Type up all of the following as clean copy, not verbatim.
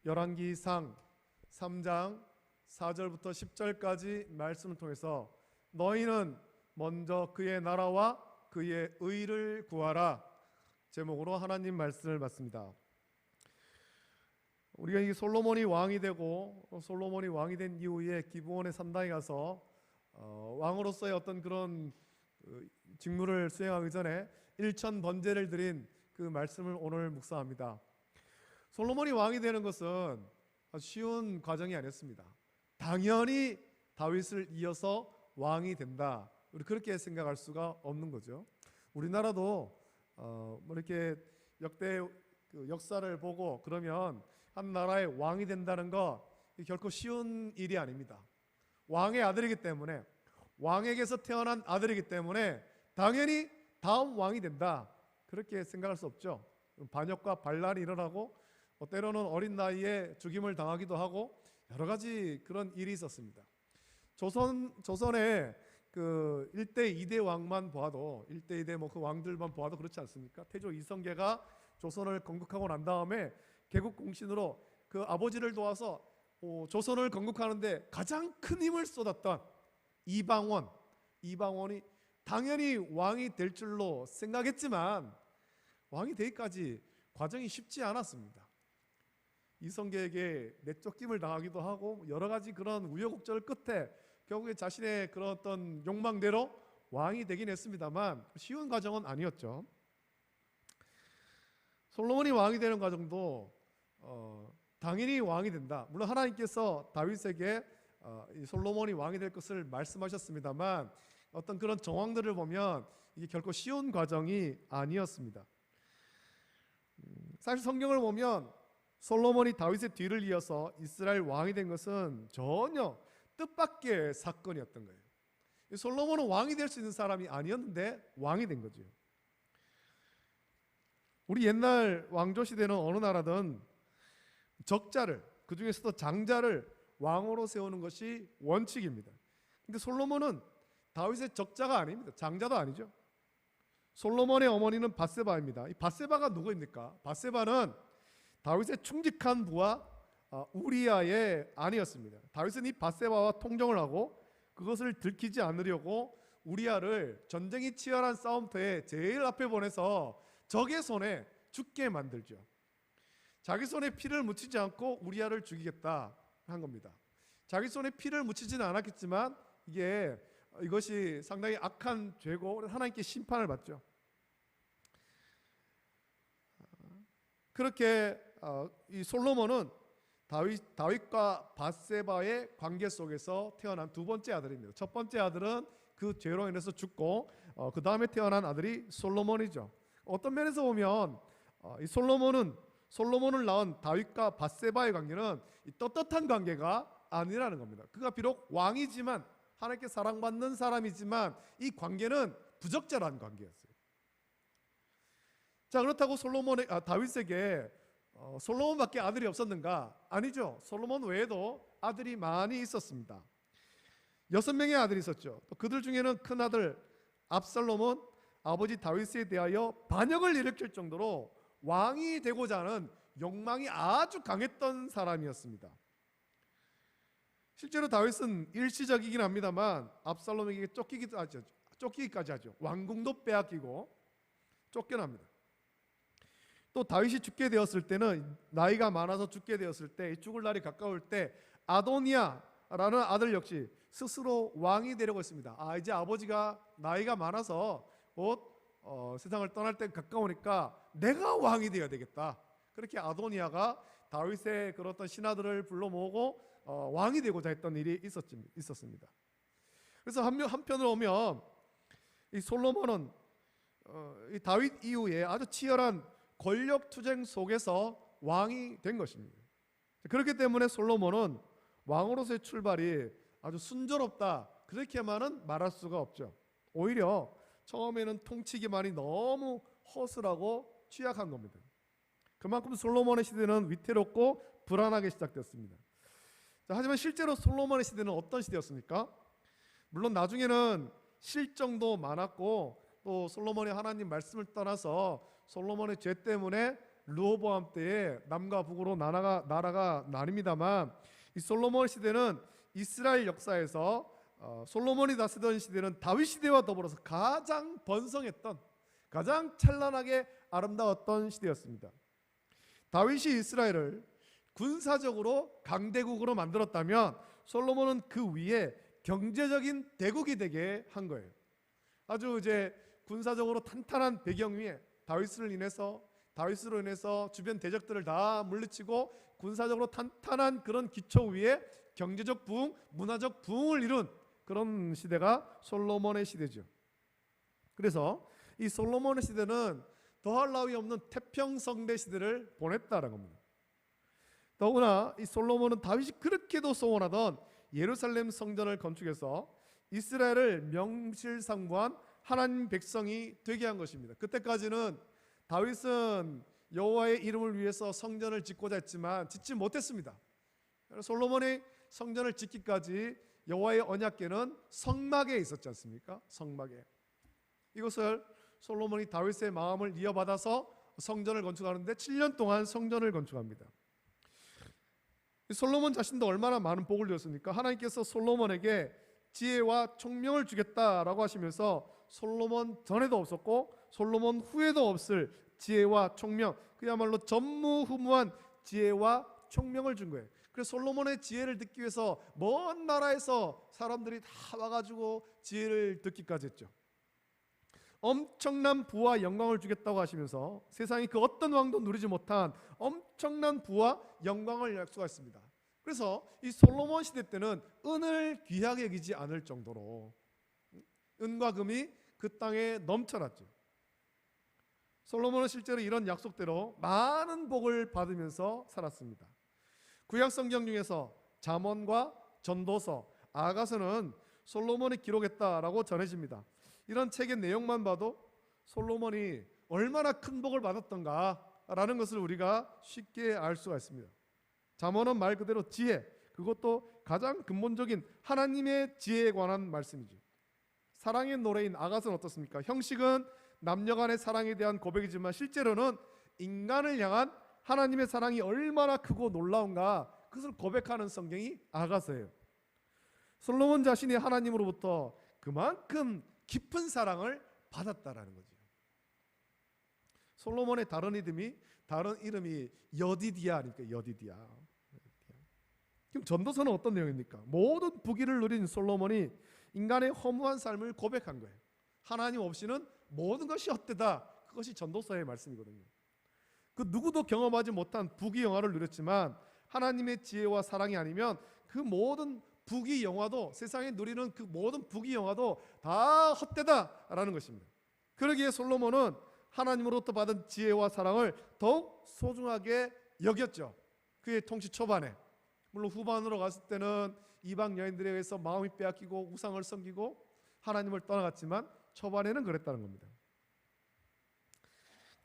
열왕기상 3장 4절부터 10절까지 말씀을 통해서 너희는 먼저 그의 나라와 그의 의를 구하라 제목으로 하나님 말씀을 받습니다. 우리가 이 솔로몬이 왕이 되고 솔로몬이 왕이 된 이후에 기브온의 산당에 가서 왕으로서의 어떤 그런 직무를 수행하기 전에 일천 번제를 드린 그 말씀을 오늘 묵상합니다. 솔로몬이 왕이 되는 것은 쉬운 과정이 아니었습니다. 당연히 다윗을 이어서 왕이 된다. 우리 그렇게 생각할 수가 없는 거죠. 우리나라도 이렇게 역대 역사를 보고 그러면 한 나라의 왕이 된다는 거 결코 쉬운 일이 아닙니다. 왕의 아들이기 때문에, 왕에게서 태어난 아들이기 때문에 당연히 다음 왕이 된다 그렇게 생각할 수 없죠. 반역과 반란이 일어나고 때로는 어린 나이에 죽임을 당하기도 하고 여러 가지 그런 일이 있었습니다. 조선의 그 1대 2대 왕만 보아도 1대 2대 그 왕들만 보아도 그렇지 않습니까? 태조 이성계가 조선을 건국하고 난 다음에 개국공신으로 그 아버지를 도와서 조선을 건국하는데 가장 큰 힘을 쏟았던 이방원이 당연히 왕이 될 줄로 생각했지만 왕이 되기까지 과정이 쉽지 않았습니다. 이성계에게 내쫓김을 당하기도 하고 여러 가지 그런 우여곡절 끝에 결국에 자신의 그런 어떤 욕망대로 왕이 되긴 했습니다만 쉬운 과정은 아니었죠. 솔로몬이 왕이 되는 과정도 당연히 왕이 된다. 물론 하나님께서 다윗에게 솔로몬이 왕이 될 것을 말씀하셨습니다만 어떤 그런 정황들을 보면 이게 결코 쉬운 과정이 아니었습니다. 사실 성경을 보면 솔로몬이 다윗의 뒤를 이어서 이스라엘 왕이 된 것은 전혀 뜻밖의 사건이었던 거예요. 솔로몬은 왕이 될 수 있는 사람이 아니었는데 왕이 된 거죠. 우리 옛날 왕조 시대는 어느 나라든 적자를, 그 중에서도 장자를 왕으로 세우는 것이 원칙입니다. 근데 솔로몬은 다윗의 적자가 아닙니다. 장자도 아니죠. 솔로몬의 어머니는 밧세바입니다. 이 밧세바가 누구입니까? 밧세바는 다윗의 충직한 부하 우리아의 아내였습니다. 다윗은 이 밧세바와 통정을 하고 그것을 들키지 않으려고 우리아를 전쟁이 치열한 싸움터에 제일 앞에 보내서 적의 손에 죽게 만들죠. 자기 손에 피를 묻히지 않고 우리아를 죽이겠다 한 겁니다. 자기 손에 피를 묻히지는 않았겠지만 이것이 상당히 악한 죄고 하나님께 심판을 받죠. 그렇게 이 솔로몬은 다윗과 밧세바의 관계 속에서 태어난 두 번째 아들입니다. 첫 번째 아들은 그 죄로 인해서 죽고 그 다음에 태어난 아들이 솔로몬이죠. 어떤 면에서 보면 이 솔로몬을 낳은 다윗과 밧세바의 관계는 이 떳떳한 관계가 아니라는 겁니다. 그가 비록 왕이지만 하나님께 사랑받는 사람이지만 이 관계는 부적절한 관계였어요. 자, 그렇다고 다윗에게 솔로몬밖에 아들이 없었는가? 아니죠. 솔로몬 외에도 아들이 많이 있었습니다. 6명의 아들이 있었죠. 또 그들 중에는 큰 아들 압살롬은 아버지 다윗에 대하여 반역을 일으킬 정도로 왕이 되고자 하는 욕망이 아주 강했던 사람이었습니다. 실제로 다윗은 일시적이긴 합니다만 압살롬에게 쫓기기까지 하죠. 왕궁도 빼앗기고 쫓겨납니다. 또 다윗이 죽게 되었을 때는 나이가 많아서 죽게 되었을 때 죽을 날이 가까울 때 아도니아라는 아들 역시 스스로 왕이 되려고 했습니다. 이제 아버지가 나이가 많아서 곧 세상을 떠날 때 가까우니까 내가 왕이 되어야 되겠다. 그렇게 아도니아가 다윗의 그런 어떤 신하들을 불러 모으고 왕이 되고자 했던 일이 있었습니다. 그래서 한편으로 보면 이 솔로몬은 이 다윗 이후에 아주 치열한 권력 투쟁 속에서 왕이 된 것입니다. 그렇기 때문에 솔로몬은 왕으로서의 출발이 아주 순조롭다 그렇게만은 말할 수가 없죠. 오히려 처음에는 통치기만이 너무 허술하고 취약한 겁니다. 그만큼 솔로몬의 시대는 위태롭고 불안하게 시작됐습니다. 하지만 실제로 솔로몬의 시대는 어떤 시대였습니까? 물론 나중에는 실정도 많았고 또 솔로몬이 하나님 말씀을 떠나서 솔로몬의 죄 때문에 르호보암 때에 남과 북으로 나라가 나뉩니다만, 이 솔로몬 시대는 이스라엘 역사에서 솔로몬이 다스리던 시대는 다윗 시대와 더불어서 가장 번성했던, 가장 찬란하게 아름다웠던 시대였습니다. 다윗이 이스라엘을 군사적으로 강대국으로 만들었다면 솔로몬은 그 위에 경제적인 대국이 되게 한 거예요. 아주 이제 군사적으로 탄탄한 배경 위에 다윗으로 인해서 주변 대적들을 다 물리치고 군사적으로 탄탄한 그런 기초 위에 경제적 부흥, 문화적 부흥을 이룬 그런 시대가 솔로몬의 시대죠. 그래서 이 솔로몬의 시대는 더할 나위 없는 태평성대 시대를 보냈다는 겁니다. 더구나 이 솔로몬은 다윗이 그렇게도 소원하던 예루살렘 성전을 건축해서 이스라엘을 명실상부한 하나님 백성이 되게 한 것입니다. 그때까지는 다윗은 여호와의 이름을 위해서 성전을 짓고자 했지만 짓지 못했습니다. 솔로몬이 성전을 짓기까지 여호와의 언약궤는 성막에 있었지 않습니까? 성막에. 이것을 솔로몬이 다윗의 마음을 이어받아서 성전을 건축하는데 7년 동안 성전을 건축합니다. 솔로몬 자신도 얼마나 많은 복을 주었습니까? 하나님께서 솔로몬에게 지혜와 총명을 주겠다라고 하시면서 솔로몬 전에도 없었고 솔로몬 후에도 없을 지혜와 총명, 그야말로 전무후무한 지혜와 총명을 준 거예요. 그래서 솔로몬의 지혜를 듣기 위해서 먼 나라에서 사람들이 다 와가지고 지혜를 듣기까지 했죠. 엄청난 부와 영광을 주겠다고 하시면서 세상이 그 어떤 왕도 누리지 못한 엄청난 부와 영광을 약속했습니다. 그래서 이 솔로몬 시대 때는 은을 귀하게 여기지 않을 정도로 은과 금이 그 땅에 넘쳐났죠. 솔로몬은 실제로 이런 약속대로 많은 복을 받으면서 살았습니다. 구약 성경 중에서 잠언과 전도서, 아가서는 솔로몬이 기록했다라고 전해집니다. 이런 책의 내용만 봐도 솔로몬이 얼마나 큰 복을 받았던가라는 것을 우리가 쉽게 알 수가 있습니다. 잠언은 말 그대로 지혜, 그것도 가장 근본적인 하나님의 지혜에 관한 말씀이죠. 사랑의 노래인 아가서는 어떻습니까? 형식은 남녀 간의 사랑에 대한 고백이지만 실제로는 인간을 향한 하나님의 사랑이 얼마나 크고 놀라운가, 그것을 고백하는 성경이 아가서예요. 솔로몬 자신이 하나님으로부터 그만큼 깊은 사랑을 받았다라는 거죠. 솔로몬의 다른 이름이 여디디아 아닙니까? 여디디아. 그럼 전도서는 어떤 내용입니까? 모든 부귀를 누린 솔로몬이 인간의 허무한 삶을 고백한 거예요. 하나님 없이는 모든 것이 헛되다. 그것이 전도서의 말씀이거든요. 그 누구도 경험하지 못한 부귀 영화를 누렸지만 하나님의 지혜와 사랑이 아니면 그 모든 부귀 영화도, 세상에 누리는 그 모든 부귀 영화도 다 헛되다라는 것입니다. 그러기에 솔로몬은 하나님으로부터 받은 지혜와 사랑을 더욱 소중하게 여겼죠. 그의 통치 초반에. 물론 후반으로 갔을 때는 이방 여인들에 의해서 마음이 빼앗기고 우상을 섬기고 하나님을 떠나갔지만 초반에는 그랬다는 겁니다.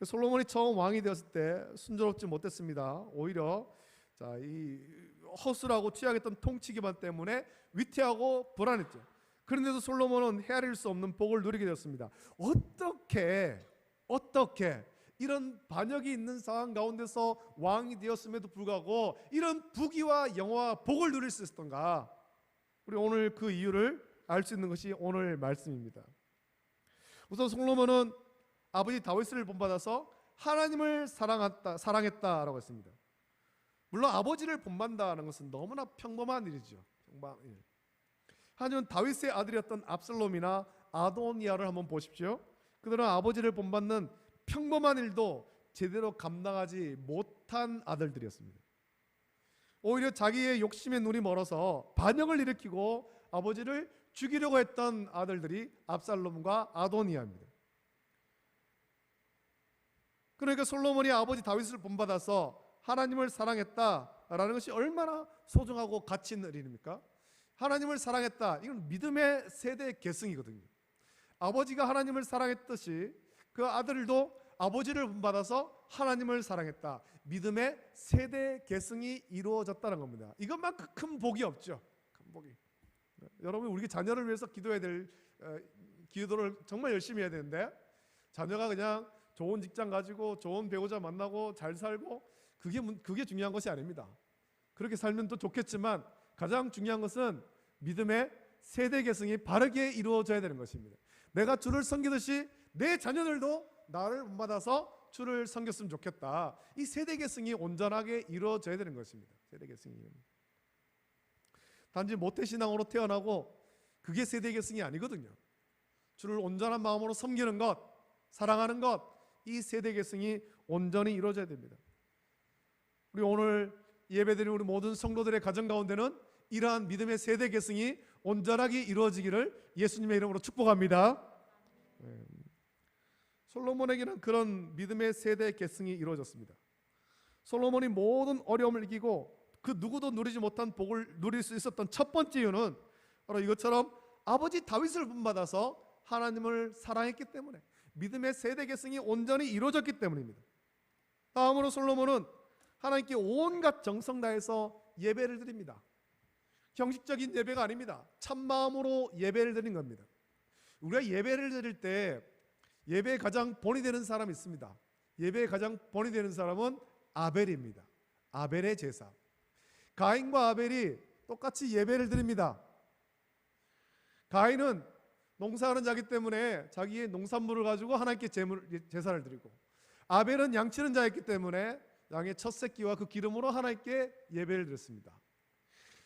솔로몬이 처음 왕이 되었을 때 순조롭지 못했습니다. 오히려 이 허술하고 취약했던 통치 기반 때문에 위태하고 불안했죠. 그런데도 솔로몬은 헤아릴 수 없는 복을 누리게 되었습니다. 어떻게 이런 반역이 있는 상황 가운데서 왕이 되었음에도 불구하고 이런 부귀와 영화와 복을 누릴 수 있었던가? 우리 오늘 그 이유를 알 수 있는 것이 오늘 말씀입니다. 우선 솔로몬은 아버지 다윗을 본받아서 하나님을 사랑했다라고 했습니다. 물론 아버지를 본받는다는 것은 너무나 평범한 일이죠. 하지만 다윗의 아들이었던 압살롬이나 아도니아를 한번 보십시오. 그들은 아버지를 본받는 평범한 일도 제대로 감당하지 못한 아들들이었습니다. 오히려 자기의 욕심의 눈이 멀어서 반역을 일으키고 아버지를 죽이려고 했던 아들들이 압살롬과 아도니아입니다. 그러니까 솔로몬이 아버지 다윗을 본받아서 하나님을 사랑했다라는 것이 얼마나 소중하고 가치 있는 일입니까? 하나님을 사랑했다, 이건 믿음의 세대 계승이거든요. 아버지가 하나님을 사랑했듯이 그 아들도 아버지를 본받아서 하나님을 사랑했다. 믿음의 세대 계승이 이루어졌다는 겁니다. 이것만큼 큰 복이 없죠. 큰 복이. 여러분, 우리 자녀를 위해서 기도해야 될 기도를 정말 열심히 해야 되는데 자녀가 그냥 좋은 직장 가지고 좋은 배우자 만나고 잘 살고 그게 중요한 것이 아닙니다. 그렇게 살면 또 좋겠지만 가장 중요한 것은 믿음의 세대 계승이 바르게 이루어져야 되는 것입니다. 내가 주를 섬기듯이 내 자녀들도 나를 본받아서 주를 섬겼으면 좋겠다. 이 세대 계승이 온전하게 이루어져야 되는 것입니다. 세대 계승이 단지 모태신앙으로 태어나고 그게 세대 계승이 아니거든요. 주를 온전한 마음으로 섬기는 것, 사랑하는 것, 이 세대 계승이 온전히 이루어져야 됩니다. 우리 오늘 예배드리는 우리 모든 성도들의 가정 가운데는 이러한 믿음의 세대 계승이 온전하게 이루어지기를 예수님의 이름으로 축복합니다. 솔로몬에게는 그런 믿음의 세대 계승이 이루어졌습니다. 솔로몬이 모든 어려움을 이기고 그 누구도 누리지 못한 복을 누릴 수 있었던 첫 번째 이유는 바로 이것처럼 아버지 다윗을 본받아서 하나님을 사랑했기 때문에, 믿음의 세대 계승이 온전히 이루어졌기 때문입니다. 다음으로 솔로몬은 하나님께 온갖 정성 다해서 예배를 드립니다. 형식적인 예배가 아닙니다. 참마음으로 예배를 드리는 겁니다. 우리가 예배를 드릴 때 예배에 가장 본이 되는 사람이 있습니다. 예배에 가장 본이 되는 사람은 아벨입니다. 아벨의 제사. 가인과 아벨이 똑같이 예배를 드립니다. 가인은 농사하는 자기 때문에 자기의 농산물을 가지고 하나님께 제사를 드리고, 아벨은 양치는 자였기 때문에 양의 첫 새끼와 그 기름으로 하나님께 예배를 드렸습니다.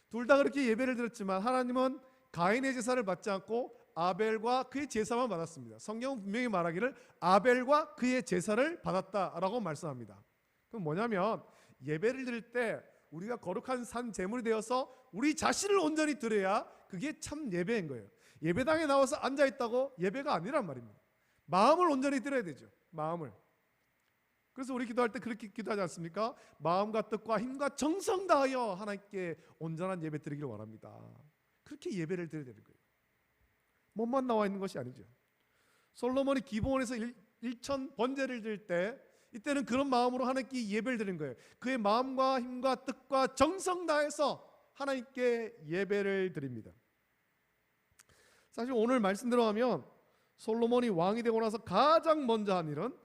둘 다 그렇게 예배를 드렸지만 하나님은 가인의 제사를 받지 않고 아벨과 그의 제사만 받았습니다. 성경은 분명히 말하기를 아벨과 그의 제사를 받았다라고 말씀합니다. 그럼 뭐냐면 예배를 드릴 때 우리가 거룩한 산 제물이 되어서 우리 자신을 온전히 드려야 그게 참 예배인 거예요. 예배당에 나와서 앉아있다고 예배가 아니란 말입니다. 마음을 온전히 드려야 되죠. 마음을. 그래서 우리 기도할 때 그렇게 기도하지 않습니까? 마음과 뜻과 힘과 정성 다하여 하나님께 온전한 예배 드리기를 원합니다. 그렇게 예배를 드려야 되는 거예요. 몸만 나와 있는 것이 아니죠. 솔로몬이 기브온에서 1천 번제를 드릴 때 이때는 그런 마음으로 하나님께 예배를 드리는 거예요. 그의 마음과 힘과 뜻과 정성 다해서 하나님께 예배를 드립니다. 사실 오늘 말씀대로 하면 솔로몬이 왕이 되고 나서 가장 먼저 한 일은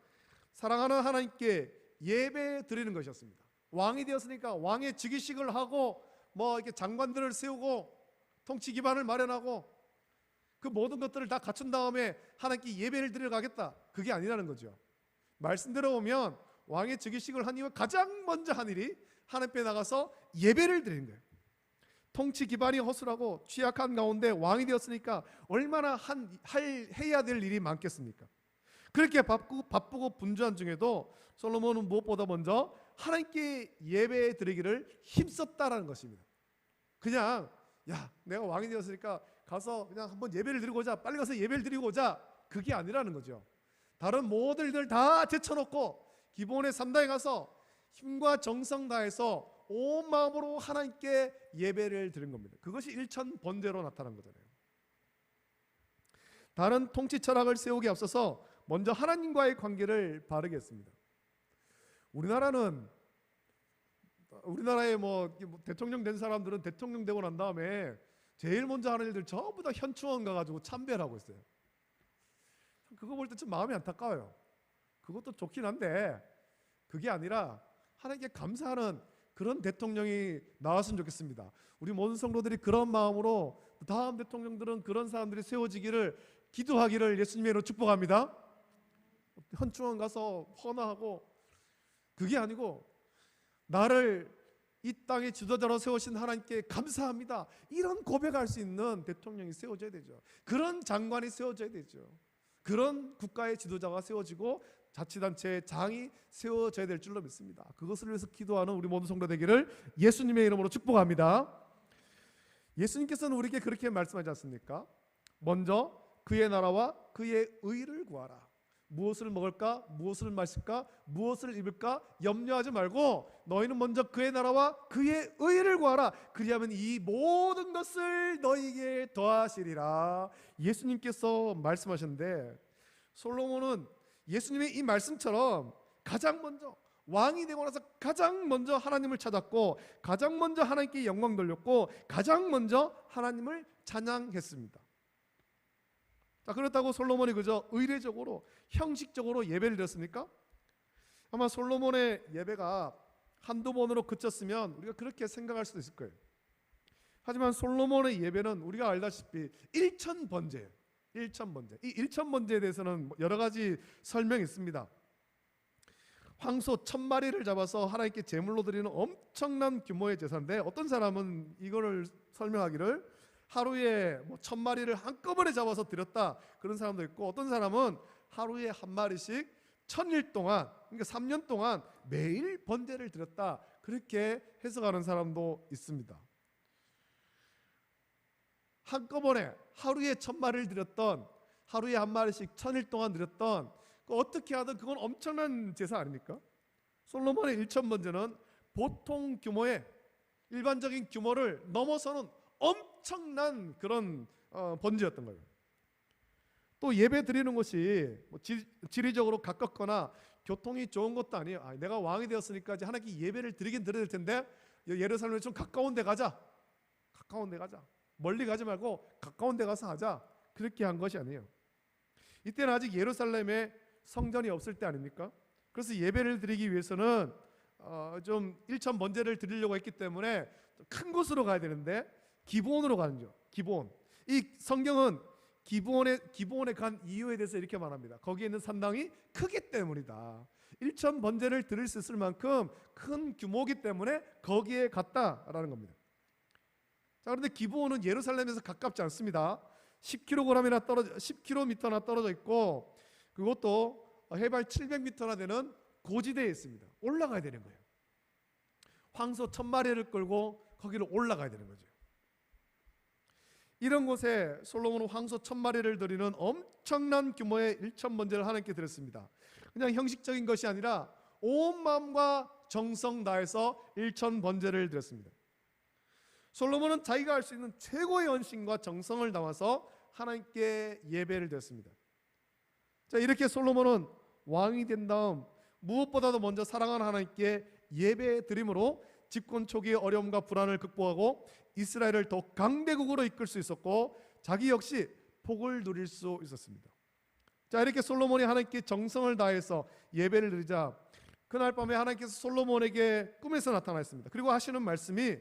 사랑하는 하나님께 예배 드리는 것이었습니다. 왕이 되었으니까 왕의 즉위식을 하고 이렇게 장관들을 세우고 통치 기반을 마련하고 그 모든 것들을 다 갖춘 다음에 하나님께 예배를 드리러 가겠다, 그게 아니라는 거죠. 말씀대로 보면 왕의 즉위식을 한 이후 가장 먼저 한 일이 하나님께 나가서 예배를 드리는 거예요. 통치 기반이 허술하고 취약한 가운데 왕이 되었으니까 얼마나 해야 될 일이 많겠습니까? 그렇게 바쁘고 분주한 중에도 솔로몬은 무엇보다 먼저 하나님께 예배 드리기를 힘썼다라는 것입니다. 그냥 내가 왕이 되었으니까 가서 그냥 한번 예배를 드리고 오자, 빨리 가서 예배를 드리고 오자, 그게 아니라는 거죠. 다른 모든 일들 다 제쳐놓고 기본의 3당에 가서 힘과 정성 다해서 온 마음으로 하나님께 예배를 드린 겁니다. 그것이 일천 번제로 나타난 거잖아요. 다른 통치 철학을 세우기 앞서서 먼저 하나님과의 관계를 바르게 했습니다. 우리나라의 대통령 된 사람들은 대통령 되고 난 다음에 제일 먼저 하는 일들 전부 다 현충원 가가지고 참배하고 있어요. 그거 볼 때 좀 마음이 안타까워요. 그것도 좋긴 한데 그게 아니라 하나님께 감사하는 그런 대통령이 나왔으면 좋겠습니다. 우리 모든 성도들이 그런 마음으로 다음 대통령들은 그런 사람들이 세워지기를 기도하기를 예수님의 이름으로 축복합니다. 현충원 가서 헌화하고, 그게 아니고 나를 이 땅의 지도자로 세우신 하나님께 감사합니다, 이런 고백할 수 있는 대통령이 세워져야 되죠. 그런 장관이 세워져야 되죠. 그런 국가의 지도자가 세워지고 자치단체의 장이 세워져야 될 줄로 믿습니다. 그것을 위해서 기도하는 우리 모든 성도 되기를 예수님의 이름으로 축복합니다. 예수님께서는 우리에게 그렇게 말씀하지 않습니까? 먼저 그의 나라와 그의 의를 구하라. 무엇을 먹을까, 무엇을 마실까, 무엇을 입을까 염려하지 말고 너희는 먼저 그의 나라와 그의 의를 구하라. 그리하면 이 모든 것을 너희에게 더하시리라. 예수님께서 말씀하셨는데, 솔로몬은 예수님의 이 말씀처럼 가장 먼저 왕이 되고 나서 가장 먼저 하나님을 찾았고, 가장 먼저 하나님께 영광 돌렸고, 가장 먼저 하나님을 찬양했습니다. 그렇다고 솔로몬이 그저 의례적으로 형식적으로 예배를 드렸습니까? 아마 솔로몬의 예배가 한두 번으로 그쳤으면 우리가 그렇게 생각할 수도 있을 거예요. 하지만 솔로몬의 예배는 우리가 알다시피 1000번제예요. 1000번제. 이 1000번제에 대해서는 여러 가지 설명이 있습니다. 황소 1000마리를 잡아서 하나님께 제물로 드리는 엄청난 규모의 제사인데, 어떤 사람은 이거를 설명하기를 하루에 1000마리를 한꺼번에 잡아서 드렸다, 그런 사람도 있고, 어떤 사람은 하루에 한 마리씩 1000일 동안, 그러니까 3년 동안 매일 번제를 드렸다, 그렇게 해석하는 사람도 있습니다. 한꺼번에 하루에 1000마리를 드렸던, 하루에 한 마리씩 1000일 동안 드렸던, 어떻게 하든 그건 엄청난 제사 아닙니까? 솔로몬의 1000번제는 보통 규모의, 일반적인 규모를 넘어서는 엄청난 그런 번제였던 거예요. 또 예배 드리는 곳이 지리적으로 가깝거나 교통이 좋은 것도 아니에요. 내가 왕이 되었으니까 이제 하나님께 예배를 드리긴 드려야 될 텐데 예루살렘에 좀 가까운 데 가자. 가까운 데 가자. 멀리 가지 말고 가까운 데 가서 하자. 그렇게 한 것이 아니에요. 이때는 아직 예루살렘에 성전이 없을 때 아닙니까? 그래서 예배를 드리기 위해서는 좀 1000번제를 드리려고 했기 때문에 큰 곳으로 가야 되는데 기브온으로 가는 거죠. 기브온. 이 성경은 기브온에 간 이유에 대해서 이렇게 말합니다. 거기에 있는 산당이 크기 때문이다. 1000번제를 드릴 수 있을 만큼 큰 규모이기 때문에 거기에 갔다라는 겁니다. 자, 그런데 기브온은 예루살렘에서 가깝지 않습니다. 10km나 떨어져 있고, 그것도 해발 700m나 되는 고지대에 있습니다. 올라가야 되는 거예요. 황소 1000마리를 끌고 거기를 올라가야 되는 거죠. 이런 곳에 솔로몬은 황소 1000마리를 드리는 엄청난 규모의 1000번제를 하나님께 드렸습니다. 그냥 형식적인 것이 아니라 온 마음과 정성 다해서 1000번제를 드렸습니다. 솔로몬은 자기가 할 수 있는 최고의 헌신과 정성을 담아서 하나님께 예배를 드렸습니다. 자, 이렇게 솔로몬은 왕이 된 다음 무엇보다도 먼저 사랑하는 하나님께 예배 드림으로 집권 초기의 어려움과 불안을 극복하고 이스라엘을 더 강대국으로 이끌 수 있었고, 자기 역시 복을 누릴 수 있었습니다. 자, 이렇게 솔로몬이 하나님께 정성을 다해서 예배를 드리자 그날 밤에 하나님께서 솔로몬에게 꿈에서 나타나셨습니다. 그리고 하시는 말씀이,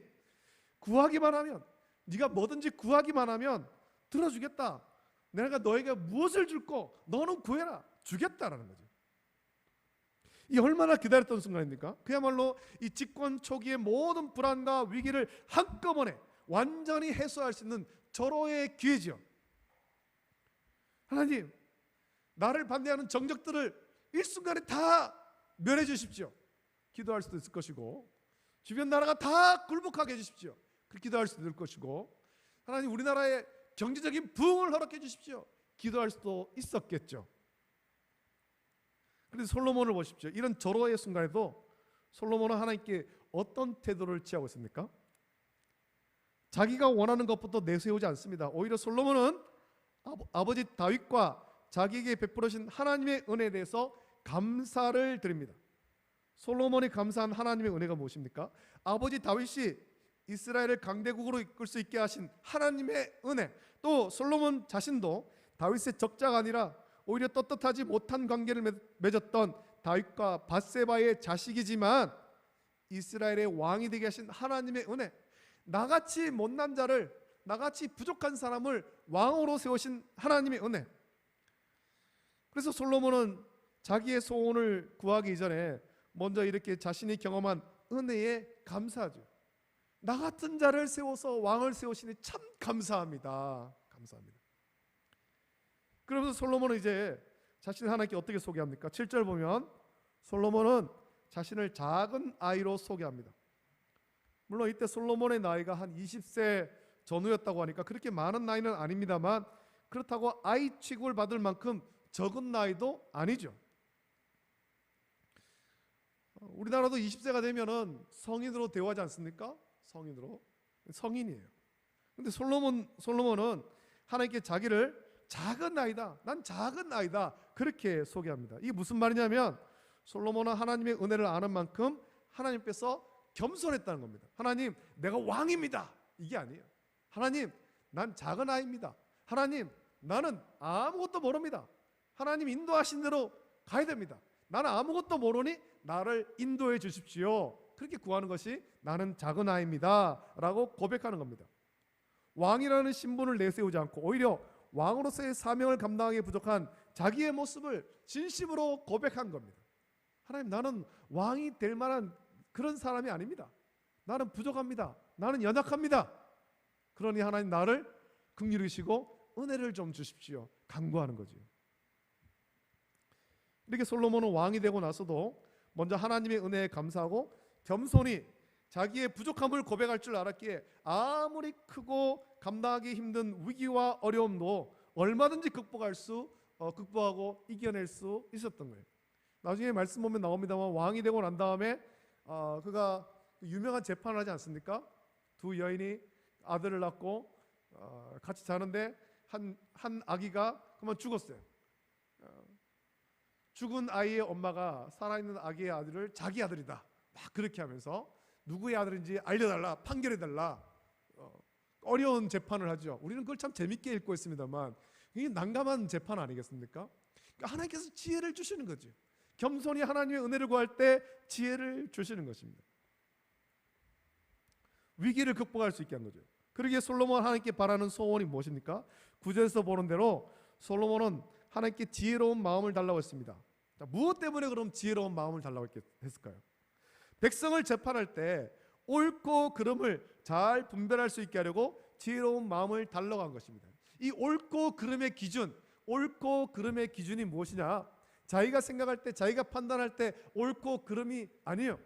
구하기만 하면, 네가 뭐든지 구하기만 하면 들어주겠다. 내가 너에게 무엇을 줄고 너는 구해라. 주겠다라는 거죠. 이 얼마나 기다렸던 순간입니까? 그야말로 이 집권 초기의 모든 불안과 위기를 한꺼번에 완전히 해소할 수 있는 절호의 기회죠. 하나님, 나를 반대하는 정적들을 일순간에 다 멸해 주십시오. 기도할 수도 있을 것이고, 주변 나라가 다 굴복하게 해주십시오. 그렇게 기도할 수도 있을 것이고, 하나님 우리나라의 경제적인 부흥을 허락해 주십시오. 기도할 수도 있었겠죠. 그런데 솔로몬을 보십시오. 이런 절호의 순간에도 솔로몬은 하나님께 어떤 태도를 취하고 있습니까? 자기가 원하는 것부터 내세우지 않습니다. 오히려 솔로몬은 아버지 다윗과 자기에게 베풀으신 하나님의 은혜에 대해서 감사를 드립니다. 솔로몬이 감사한 하나님의 은혜가 무엇입니까? 아버지 다윗이 이스라엘을 강대국으로 이끌 수 있게 하신 하나님의 은혜, 또 솔로몬 자신도 다윗의 적자가 아니라 오히려 떳떳하지 못한 관계를 맺었던 다윗과 밧세바의 자식이지만 이스라엘의 왕이 되게 하신 하나님의 은혜, 나같이 못난 자를, 나같이 부족한 사람을 왕으로 세우신 하나님의 은혜. 그래서 솔로몬은 자기의 소원을 구하기 이전에 먼저 이렇게 자신이 경험한 은혜에 감사하죠. 나 같은 자를 세워서 왕을 세우시니 참 감사합니다. 감사합니다. 그러면서 솔로몬은 이제 자신을 하나님께 어떻게 소개합니까? 7절 보면 솔로몬은 자신을 작은 아이로 소개합니다. 물론 이때 솔로몬의 나이가 한 20세 전후였다고 하니까 그렇게 많은 나이는 아닙니다만, 그렇다고 아이 취급을 받을 만큼 적은 나이도 아니죠. 우리나라도 20세가 되면은 성인으로 대우하지 않습니까? 성인이에요. 근데 솔로몬은 하나님께 자기를 작은 아이다, 난 작은 아이다, 그렇게 소개합니다. 이게 무슨 말이냐면 솔로몬은 하나님의 은혜를 아는 만큼 하나님께서 겸손했다는 겁니다. 하나님, 내가 왕입니다, 이게 아니에요. 하나님, 난 작은 아이입니다. 하나님, 나는 아무것도 모릅니다. 하나님 인도하신 대로 가야 됩니다. 나는 아무것도 모르니 나를 인도해 주십시오. 그렇게 구하는 것이 나는 작은 아이입니다 라고 고백하는 겁니다. 왕이라는 신분을 내세우지 않고 오히려 왕으로서의 사명을 감당하기 부족한 자기의 모습을 진심으로 고백한 겁니다. 하나님, 나는 왕이 될 만한 그런 사람이 아닙니다. 나는 부족합니다. 나는 연약합니다. 그러니 하나님, 나를 긍휼히 여기시고 은혜를 좀 주십시오. 간구하는 거죠. 이렇게 솔로몬은 왕이 되고 나서도 먼저 하나님의 은혜에 감사하고 겸손히 자기의 부족함을 고백할 줄 알았기에 아무리 크고 감당하기 힘든 위기와 어려움도 얼마든지 극복하고 이겨낼 수 있었던 거예요. 나중에 말씀 보면 나옵니다만 왕이 되고 난 다음에 그가 유명한 재판을 하지 않습니까? 두 여인이 아들을 낳고 같이 자는데 한 아기가 그만 죽었어요. 죽은 아이의 엄마가 살아있는 아기의 아들을 자기 아들이다 막 그렇게 하면서 누구의 아들인지 알려달라, 판결해달라, 어려운 재판을 하죠. 우리는 그걸 참 재밌게 읽고 있습니다만 이게 난감한 재판 아니겠습니까? 그러니까 하나님께서 지혜를 주시는 거죠. 겸손히 하나님의 은혜를 구할 때 지혜를 주시는 것입니다. 위기를 극복할 수 있게 한 거죠. 그러기에 솔로몬 하나님께 바라는 소원이 무엇입니까? 9절에서 보는 대로 솔로몬은 하나님께 지혜로운 마음을 달라고 했습니다. 자, 무엇 때문에 그럼 지혜로운 마음을 달라고 했을까요? 백성을 재판할 때 옳고 그름을 잘 분별할 수 있게 하려고 지혜로운 마음을 달라고 한 것입니다. 이 옳고 그름의 기준, 옳고 그름의 기준이 무엇이냐? 자기가 생각할 때, 자기가 판단할 때 옳고 그름이 아니에요.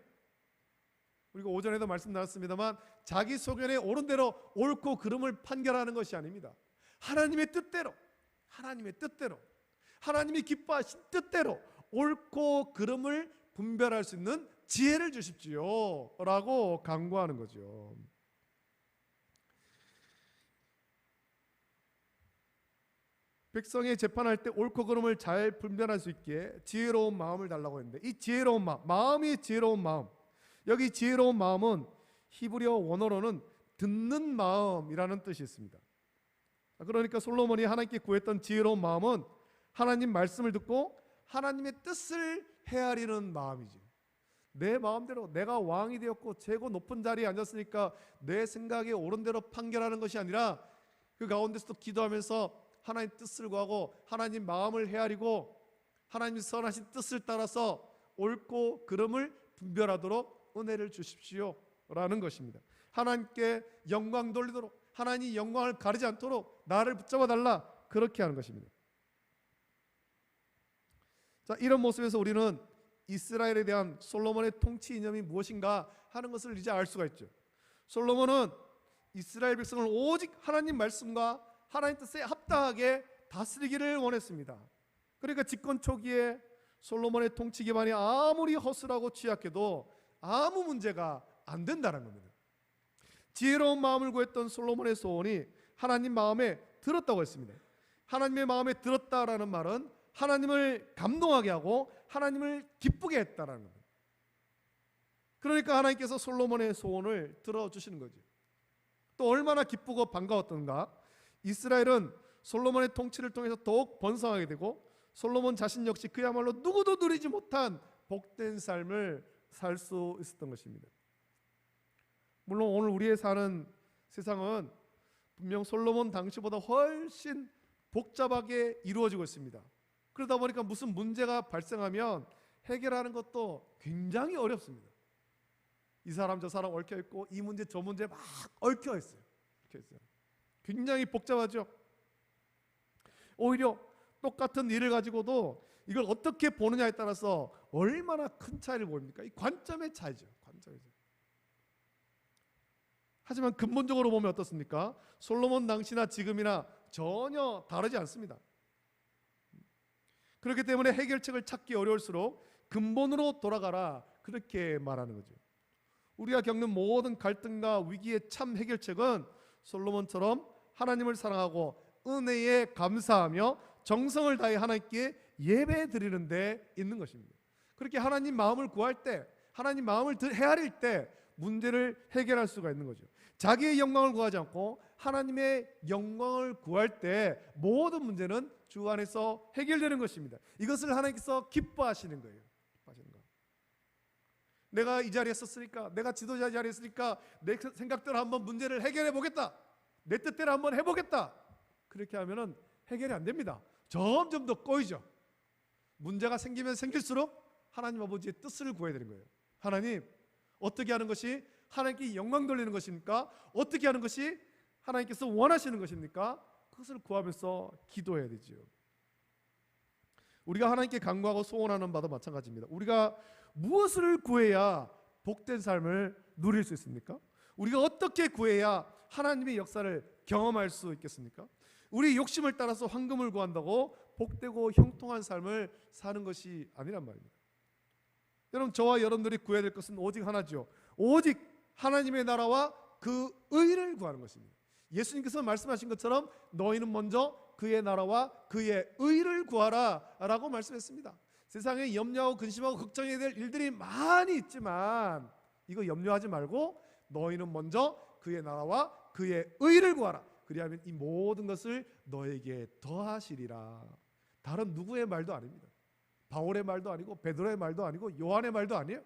우리가 오전에도 말씀 나눴습니다만 자기 소견에 옳은 대로 옳고 그름을 판결하는 것이 아닙니다. 하나님의 뜻대로, 하나님이 기뻐하신 뜻대로 옳고 그름을 분별할 수 있는 지혜를 주십시오 라고 간구하는 거죠. 백성이 재판할 때 옳고 그름을 잘 분별할 수 있게 지혜로운 마음을 달라고 했는데, 이 지혜로운 마음이 지혜로운 마음, 여기 지혜로운 마음은 히브리어 원어로는 듣는 마음이라는 뜻이 있습니다. 그러니까 솔로몬이 하나님께 구했던 지혜로운 마음은 하나님 말씀을 듣고 하나님의 뜻을 헤아리는 마음이지. 내 마음대로 내가 왕이 되었고 최고 높은 자리에 앉았으니까 내 생각에 옳은 대로 판결하는 것이 아니라 그 가운데서도 기도하면서 하나님 뜻을 구하고 하나님 마음을 헤아리고 하나님 선하신 뜻을 따라서 옳고 그름을 분별하도록 은혜를 주십시오 라는 것입니다. 하나님께 영광 돌리도록, 하나님 영광을 가리지 않도록 나를 붙잡아 달라, 그렇게 하는 것입니다. 자, 이런 모습에서 우리는 이스라엘에 대한 솔로몬의 통치 이념이 무엇인가 하는 것을 이제 알 수가 있죠. 솔로몬은 이스라엘 백성을 오직 하나님 말씀과 하나님 뜻에 합당하게 다스리기를 원했습니다. 그러니까 집권 초기에 솔로몬의 통치 기반이 아무리 허술하고 취약해도 아무 문제가 안 된다는 겁니다. 지혜로운 마음을 구했던 솔로몬의 소원이 하나님 마음에 들었다고 했습니다. 하나님의 마음에 들었다라는 말은 하나님을 감동하게 하고 하나님을 기쁘게 했다라는 겁니다. 그러니까 하나님께서 솔로몬의 소원을 들어주시는 거죠. 또 얼마나 기쁘고 반가웠던가. 이스라엘은 솔로몬의 통치를 통해서 더욱 번성하게 되고 솔로몬 자신 역시 그야말로 누구도 누리지 못한 복된 삶을 살 수 있었던 것입니다. 물론 오늘 우리의 사는 세상은 분명 솔로몬 당시보다 훨씬 복잡하게 이루어지고 있습니다. 그러다 보니까 무슨 문제가 발생하면 해결하는 것도 굉장히 어렵습니다. 이 사람 저 사람 얽혀 있고 이 문제 저 문제 막 얽혀 있어요. 굉장히 복잡하죠. 오히려 똑같은 일을 가지고도 이걸 어떻게 보느냐에 따라서 얼마나 큰 차이를 보입니까? 이 관점의 차이죠. 관점의 차이. 하지만 근본적으로 보면 어떻습니까? 솔로몬 당시나 지금이나 전혀 다르지 않습니다. 그렇기 때문에 해결책을 찾기 어려울수록 근본으로 돌아가라, 그렇게 말하는 거죠. 우리가 겪는 모든 갈등과 위기의 참 해결책은 솔로몬처럼 하나님을 사랑하고 은혜에 감사하며 정성을 다해 하나님께 예배 드리는 데 있는 것입니다. 그렇게 하나님 마음을 구할 때, 하나님 마음을 헤아릴 때 문제를 해결할 수가 있는 거죠. 자기의 영광을 구하지 않고 하나님의 영광을 구할 때 모든 문제는 주 안에서 해결되는 것입니다. 이것을 하나님께서 기뻐하시는 거예요. 기뻐하시는 거. 내가 이 자리에 섰으니까, 내가 지도자 자리에 있으니까 내 생각대로 한번 문제를 해결해 보겠다, 내 뜻대로 한번 해보겠다, 그렇게 하면은 해결이 안 됩니다. 점점 더 꼬이죠. 문제가 생기면 생길수록 하나님 아버지의 뜻을 구해야 되는 거예요. 하나님, 어떻게 하는 것이 하나님께 영광 돌리는 것입니까? 어떻게 하는 것이 하나님께서 원하시는 것입니까? 그것을 구하면서 기도해야 되죠. 우리가 하나님께 간구하고 소원하는 바도 마찬가지입니다. 우리가 무엇을 구해야 복된 삶을 누릴 수 있습니까? 우리가 어떻게 구해야 하나님의 역사를 경험할 수 있겠습니까? 우리 욕심을 따라서 황금을 구한다고 복되고 형통한 삶을 사는 것이 아니란 말입니다. 여러분, 저와 여러분들이 구해야 될 것은 오직 하나죠. 오직 하나님의 나라와 그 의를 구하는 것입니다. 예수님께서 말씀하신 것처럼 너희는 먼저 그의 나라와 그의 의를 구하라 라고 말씀했습니다. 세상에 염려하고 근심하고 걱정해야 될 일들이 많이 있지만 이거 염려하지 말고 너희는 먼저 그의 나라와 그의 의를 구하라. 그리하면 이 모든 것을 너에게 더하시리라. 다른 누구의 말도 아닙니다. 바울의 말도 아니고 베드로의 말도 아니고 요한의 말도 아니에요.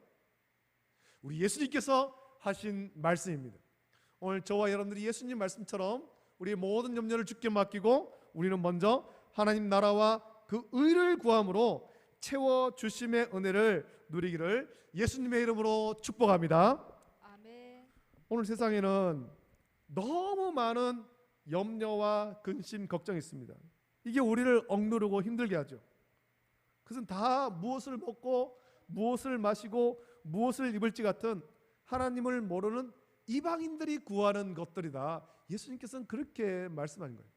우리 예수님께서 하신 말씀입니다. 오늘 저와 여러분들이 예수님 말씀처럼 우리의 모든 염려를 주께 맡기고 우리는 먼저 하나님 나라와 그 의를 구함으로 채워주심의 은혜를 누리기를 예수님의 이름으로 축복합니다. 아멘. 오늘 세상에는 너무 많은 염려와 근심, 걱정이 있습니다. 이게 우리를 억누르고 힘들게 하죠. 그것은 다 무엇을 먹고 무엇을 마시고 무엇을 입을지 같은 하나님을 모르는 이방인들이 구하는 것들이다. 예수님께서는 그렇게 말씀하신 거예요.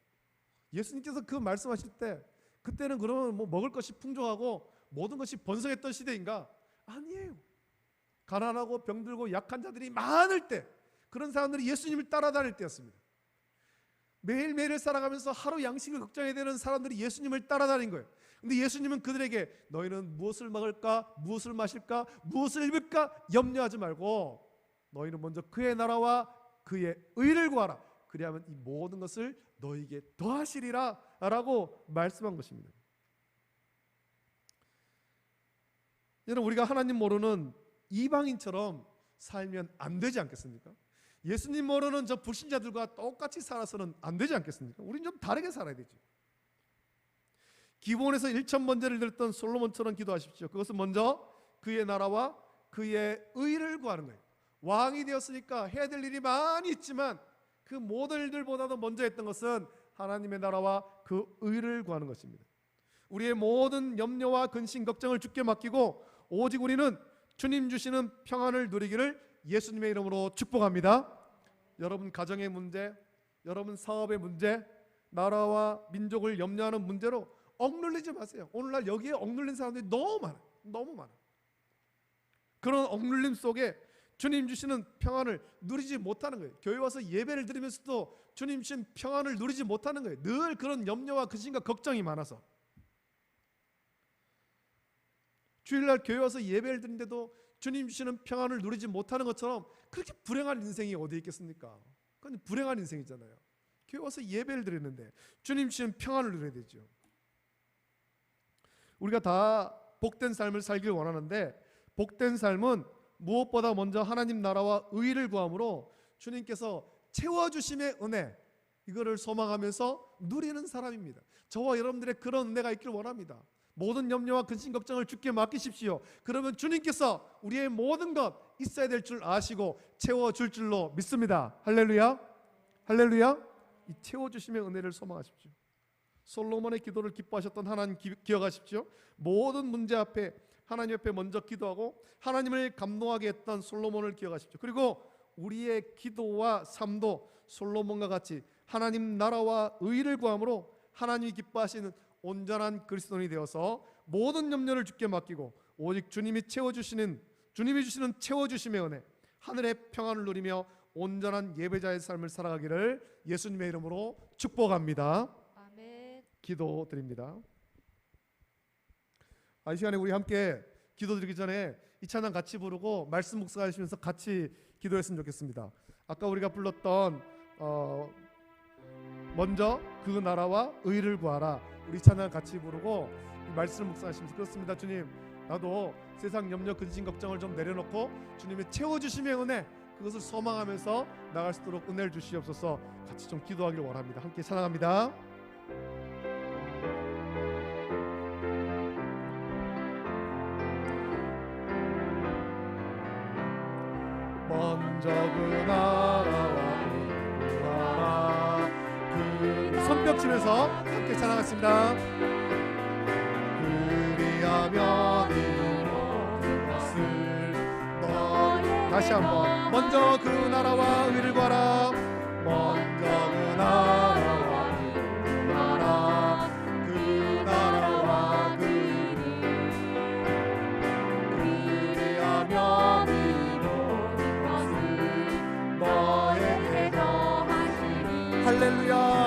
예수님께서 그 말씀하실 때 그때는 그러면 뭐 먹을 것이 풍족하고 모든 것이 번성했던 시대인가? 아니에요. 가난하고 병들고 약한 자들이 많을 때, 그런 사람들이 예수님을 따라다닐 때였습니다. 매일매일을 살아가면서 하루 양식을 걱정해야 되는 사람들이 예수님을 따라다닌 거예요. 근데 예수님은 그들에게 너희는 무엇을 먹을까, 무엇을 마실까, 무엇을 입을까 염려하지 말고 너희는 먼저 그의 나라와 그의 의를 구하라. 그리하면 이 모든 것을 너희에게 더하시리라 라고 말씀한 것입니다. 여러분, 우리가 하나님 모르는 이방인처럼 살면 안 되지 않겠습니까? 예수님 모르는 저 불신자들과 똑같이 살아서는 안 되지 않겠습니까? 우리는 좀 다르게 살아야 되죠. 기본에서 1,000번제를 드렸던 솔로몬처럼 기도하십시오. 그것은 먼저 그의 나라와 그의 의를 구하는 거예요. 왕이 되었으니까 해야 될 일이 많이 있지만 그 모든 일들보다도 먼저 했던 것은 하나님의 나라와 그 의를 구하는 것입니다. 우리의 모든 염려와 근심, 걱정을 주께 맡기고 오직 우리는 주님 주시는 평안을 누리기를 예수님의 이름으로 축복합니다. 여러분 가정의 문제, 여러분 사업의 문제, 나라와 민족을 염려하는 문제로 억눌리지 마세요. 오늘날 여기에 억눌린 사람들이 너무 많아요. 너무 많아요. 그런 억눌림 속에 주님 주시는 평안을 누리지 못하는 거예요. 교회 와서 예배를 드리면서도 주님 주신 평안을 누리지 못하는 거예요. 늘 그런 염려와 근심과 걱정이 많아서. 주일날 교회 와서 예배를 드리는데도 주님 주시는 평안을 누리지 못하는 것처럼 그렇게 불행한 인생이 어디 있겠습니까? 그건 불행한 인생이잖아요. 교회 와서 예배를 드리는데 주님 주시는 평안을 누려야 되죠. 우리가 다 복된 삶을 살길 원하는데 복된 삶은 무엇보다 먼저 하나님 나라와 의를 구함으로 주님께서 채워주심의 은혜, 이거를 소망하면서 누리는 사람입니다. 저와 여러분들의 그런 은혜가 있길 원합니다. 모든 염려와 근심 걱정을 주께 맡기십시오. 그러면 주님께서 우리의 모든 것 있어야 될 줄 아시고 채워줄 줄로 믿습니다. 할렐루야, 할렐루야. 이 채워주심의 은혜를 소망하십시오. 솔로몬의 기도를 기뻐하셨던 하나님 기억하십시오. 모든 문제 앞에 하나님 앞에 먼저 기도하고 하나님을 감동하게 했던 솔로몬을 기억하십시오. 그리고 우리의 기도와 삶도 솔로몬과 같이 하나님 나라와 의를 구함으로 하나님이 기뻐하시는 온전한 그리스도인이 되어서 모든 염려를 주께 맡기고 오직 주님이 주시는 채워주심의 은혜, 하늘의 평안을 누리며 온전한 예배자의 삶을 살아가기를 예수님의 이름으로 축복합니다. 아멘. 기도드립니다. 이 시간에 우리 함께 기도드리기 전에 이 찬양 같이 부르고 말씀 묵상하시면서 같이 기도했으면 좋겠습니다. 아까 우리가 불렀던 먼저 그 나라와 의를 구하라, 우리 찬양 같이 부르고 이 말씀을 묵상하시면서 그렇습니다. 주님, 나도 세상 염려 근심 걱정을 좀 내려놓고 주님의 채워주심의 은혜, 그것을 소망하면서 나갈 수 있도록 은혜를 주시옵소서. 같이 좀 기도하길 원합니다. 함께 찬양합니다. 먼저 그 나라와 의를 구하라, 그 손뼉 치면서 함께 찬양하겠습니다. 그리하면 이 모든 것을 너희 다시 한번 먼저 그 나라와 의를 구하라, 먼저 그 나라와 의를 구하라, 그 나라와 그 의를 그리하면 이 모든 것을 너에게 더하시리. 할렐루야.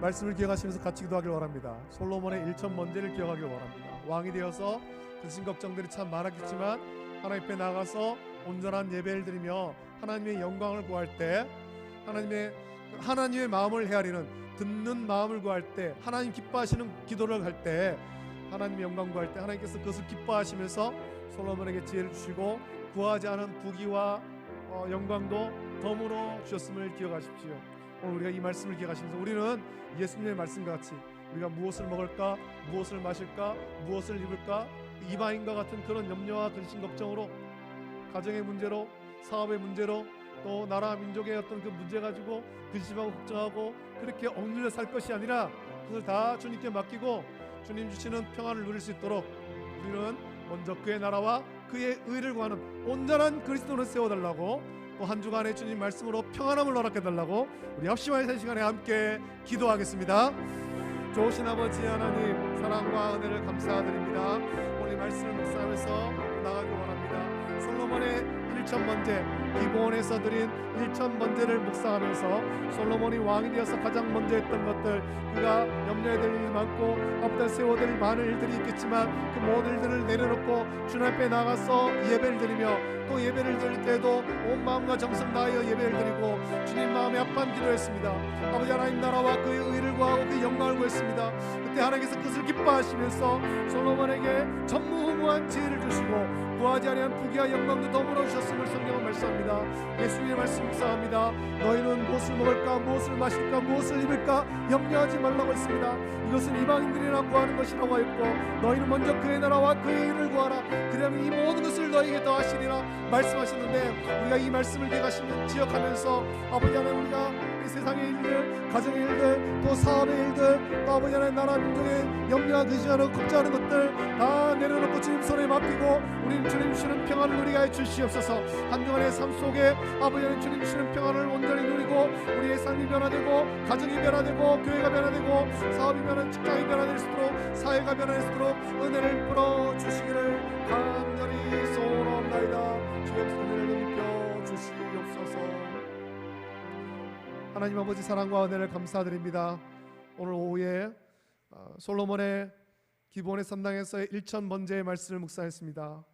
말씀을 기억하시면서 같이 기도하길 원합니다. 솔로몬의 일천 번제를 기억하길 원합니다. 왕이 되어서 근심 걱정들이 참 많았겠지만 하나님 앞에 나가서 온전한 예배를 드리며 하나님의 영광을 구할 때, 하나님의 마음을 헤아리는 듣는 마음을 구할 때, 하나님 기뻐하시는 기도를 할 때, 하나님의 영광 구할 때 하나님께서 그것을 기뻐하시면서 솔로몬에게 지혜를 주시고 구하지 않은 부귀와 영광도 덤으로 주셨음을 기억하십시오. 오늘 우리가 이 말씀을 기억하시면서 우리는 예수님의 말씀과 같이 우리가 무엇을 먹을까, 무엇을 마실까, 무엇을 입을까, 이방인과 같은 그런 염려와 근심 걱정으로, 가정의 문제로, 사업의 문제로, 또 나라 민족의 어떤 그 문제 가지고 근심하고 걱정하고 그렇게 억눌려 살 것이 아니라 그것을 다 주님께 맡기고 주님 주시는 평안을 누릴 수 있도록 우리는 먼저 그의 나라와 그의 의를 구하는 온전한 그리스도를 세워달라고, 또 한 주간에 주님 말씀으로 평안함을 허락해달라고 우리 합심하여 이 시간에 함께 기도하겠습니다. 좋으신 아버지 하나님, 사랑과 은혜를 감사드립니다. 오늘 말씀을 묵상하면서 나가기 원합니다. 솔로몬의 일천 번제, 기브온에서 드린 일천 번제를 묵상하면서 솔로몬이 왕이 되어서 가장 먼저 했던 것들, 그가 염려해야 될 일이 많고 앞다 세워야 될 많은 일들이 있겠지만 그 모든 일들을 내려놓고 주님 앞에 나가서 예배를 드리며, 또 예배를 드릴 때도 온 마음과 정성 다하여 예배를 드리고 주님 마음에 합한 기도했습니다. 아버지 하나님 나라와 그의 의를 구하고 그 영광을 구했습니다. 그때 하나님께서 그것을 기뻐하시면서 솔로몬에게 전무후무한 지혜를 주시고 구하지 아니한 부귀와 영광도 더불어 주셨음을 성경은 말씀합니다. 예수님의 말씀 묵상합니다. 너희는 무엇을 먹을까, 무엇을 마실까, 무엇을 입을까 염려하지 말라고 했습니다. 이것은 이방인들이나 구하는 것이라고 하였고 너희는 먼저 그의 나라와 그의 의를 구하라, 그러면 이 모든 것을 너희에게 더하시리라 말씀하셨는데, 우리가 이 말씀을 기억하면서 아버지 하나님, 우리가 이 세상의 일들, 가정의 일들, 또 사업의 일들, 또 아버지 하나님 나라 민족의 염려와 근심하는 걱정하는 것들 다 내려놓고 주님 손에 맡기고 우리는 주님 주시는 평안을 누리게 하여 주시옵소서. 한 주간의 삶 속에 아버지 하나님 주님 주시는 평안을 온전히 누리고 우리의 삶이 변화되고 가정이 변화되고 교회가 변화되고 사업이 변화되고 직장이 변화될 수 있도록 사회가 변화될 수 있도록 은혜를 풀어 주시기를 간절히 소원합니다. 주의 손을 높여 하나님 아버지 사랑과 은혜를 감사드립니다. 오늘 오후에 솔로몬의 기브온의 산당에서의 1000번제의 말씀을 묵상했습니다.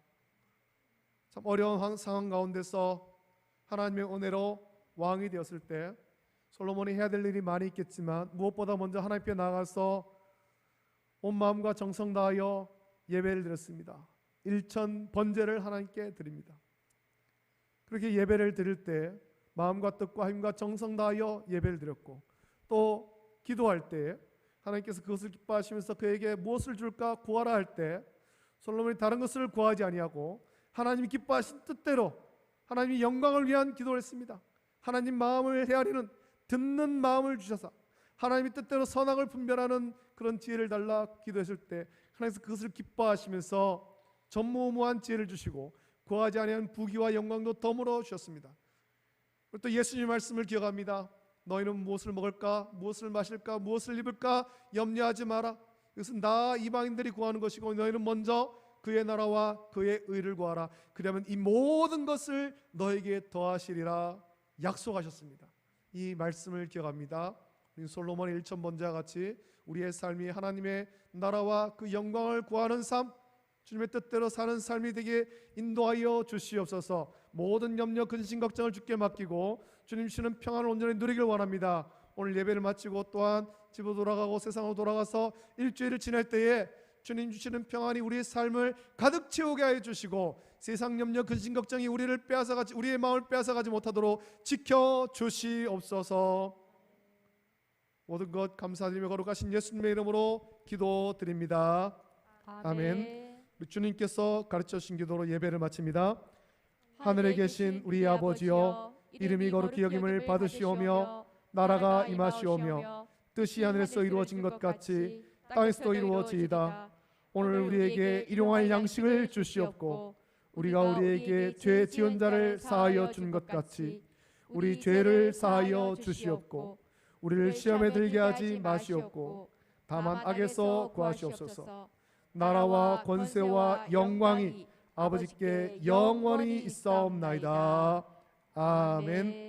참 어려운 상황 가운데서 하나님의 은혜로 왕이 되었을 때 솔로몬이 해야 될 일이 많이 있겠지만 무엇보다 먼저 하나님께 나가서 온 마음과 정성 다하여 예배를 드렸습니다. 1000번제를 하나님께 드립니다. 그렇게 예배를 드릴 때 마음과 뜻과 힘과 정성 다하여 예배를 드렸고 또 기도할 때 하나님께서 그것을 기뻐하시면서 그에게 무엇을 줄까 구하라 할 때 솔로몬이 다른 것을 구하지 아니하고 하나님이 기뻐하신 뜻대로 하나님의 영광을 위한 기도를 했습니다. 하나님 마음을 헤아리는 듣는 마음을 주셔서 하나님의 뜻대로 선악을 분별하는 그런 지혜를 달라 기도했을 때 하나님께서 그것을 기뻐하시면서 전무후무한 지혜를 주시고 구하지 아니한 부귀와 영광도 더불어 주셨습니다. 그리고 또 예수님의 말씀을 기억합니다. 너희는 무엇을 먹을까, 무엇을 마실까, 무엇을 입을까 염려하지 마라. 이것은 나 이방인들이 구하는 것이고 너희는 먼저 그의 나라와 그의 의를 구하라. 그러면 이 모든 것을 너에게 더하시리라 약속하셨습니다. 이 말씀을 기억합니다. 솔로몬의 1000번제와 같이 우리의 삶이 하나님의 나라와 그 영광을 구하는 삶, 주님의 뜻대로 사는 삶이 되게 인도하여 주시옵소서. 모든 염려, 근심, 걱정을 주께 맡기고 주님 주시는 평안을 온전히 누리길 원합니다. 오늘 예배를 마치고 또한 집으로 돌아가고 세상으로 돌아가서 일주일을 지낼 때에 주님 주시는 평안이 우리의 삶을 가득 채우게 하여 주시고 세상 염려, 근심, 걱정이 우리의 마음을 빼앗아가지 못하도록 지켜 주시옵소서. 모든 것 감사드리며 거룩하신 예수님의 이름으로 기도드립니다. 아멘. 주님께서 가르쳐 주신 기도로 예배를 마칩니다. 하늘에 계신 우리 아버지여, 이름이 거룩히 여김을 받으시오며 나라가 임하시오며 뜻이 하늘에서 이루어진 것 같이 땅에서도 이루어지이다. 오늘 우리에게 일용할 양식을 주시옵고 우리가 우리에게 죄 지은 자를 사하여 준 것 같이 우리 죄를 사하여 주시옵고 우리를 시험에 들게 하지 마시옵고 다만 악에서 구하시옵소서. 나라와 권세와 영광이 아버지께 영원히 있사옵나이다. 아멘.